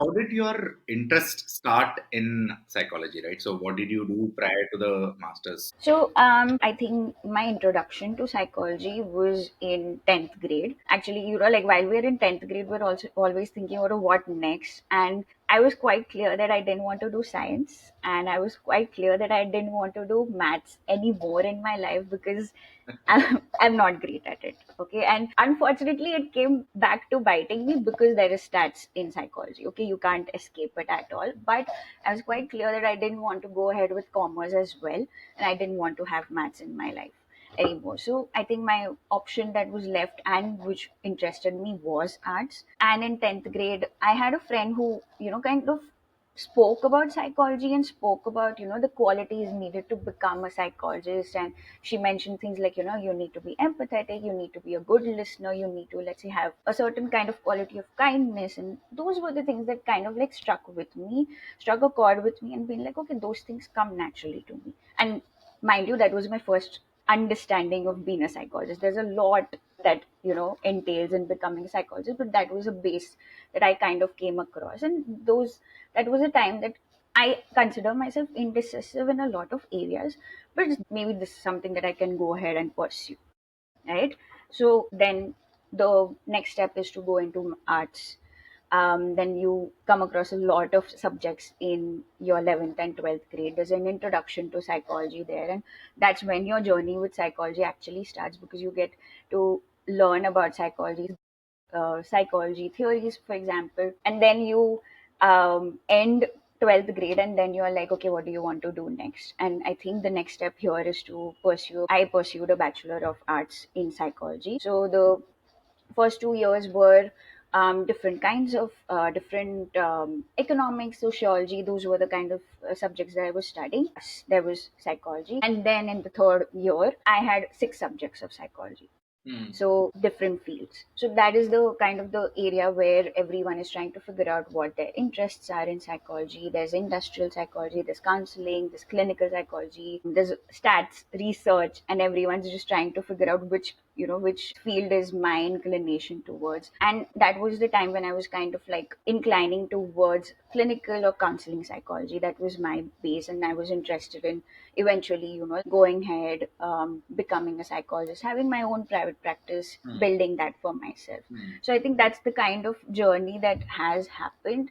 How did your interest start in psychology, right? So, what did you do prior to the masters? So, I think my introduction to psychology was in 10th grade. Actually, like while we were in 10th grade, we're also always thinking about what next. And I was quite clear that I didn't want to do science. And I was quite clear that I didn't want to do maths anymore in my life because I'm not great at it. Okay. And unfortunately, it came back to biting me because there is stats in psychology. Okay. You can't escape it at all. But I was quite clear that I didn't want to go ahead with commerce as well. And I didn't want to have maths in my life anymore. So I think my option that was left and which interested me was arts. And in 10th grade, I had a friend who, kind of spoke about psychology and spoke about the qualities needed to become a psychologist. And she mentioned things like you need to be empathetic, you need to be a good listener, you need to, let's say, have a certain kind of quality of kindness. And those were the things that kind of like struck a chord with me, and been like, okay, those things come naturally to me. And mind you, that was my first understanding of being a psychologist. There's a lot that entails in becoming a psychologist, but that was a base that I kind of came across. And those that was a time that I consider myself indecisive in a lot of areas, but maybe this is something that I can go ahead and pursue, right? So then the next step is to go into arts. Then you come across a lot of subjects in your 11th and 12th grade. There's an introduction to psychology there, and that's when your journey with psychology actually starts, because you get to learn about psychology theories, for example. And then you end 12th grade, and then you're like, okay, what do you want to do next? And I think the next step here is to I pursued a Bachelor of Arts in Psychology. So the first 2 years were different kinds of different economics, sociology. Those were the kind of subjects that I was studying. There was psychology. And then in the third year, I had 6 subjects of psychology, Hmm. so different fields. So that is the kind of the area where everyone is trying to figure out what their interests are in psychology. There's industrial psychology, there's counseling, there's clinical psychology, there's stats research, and everyone's just trying to figure out which field is my inclination towards. And that was the time when I was kind of like inclining towards clinical or counseling psychology. That was my base, and I was interested in eventually going ahead, becoming a psychologist, having my own private practice, Hmm. building that for myself. Hmm. So I think that's the kind of journey that has happened.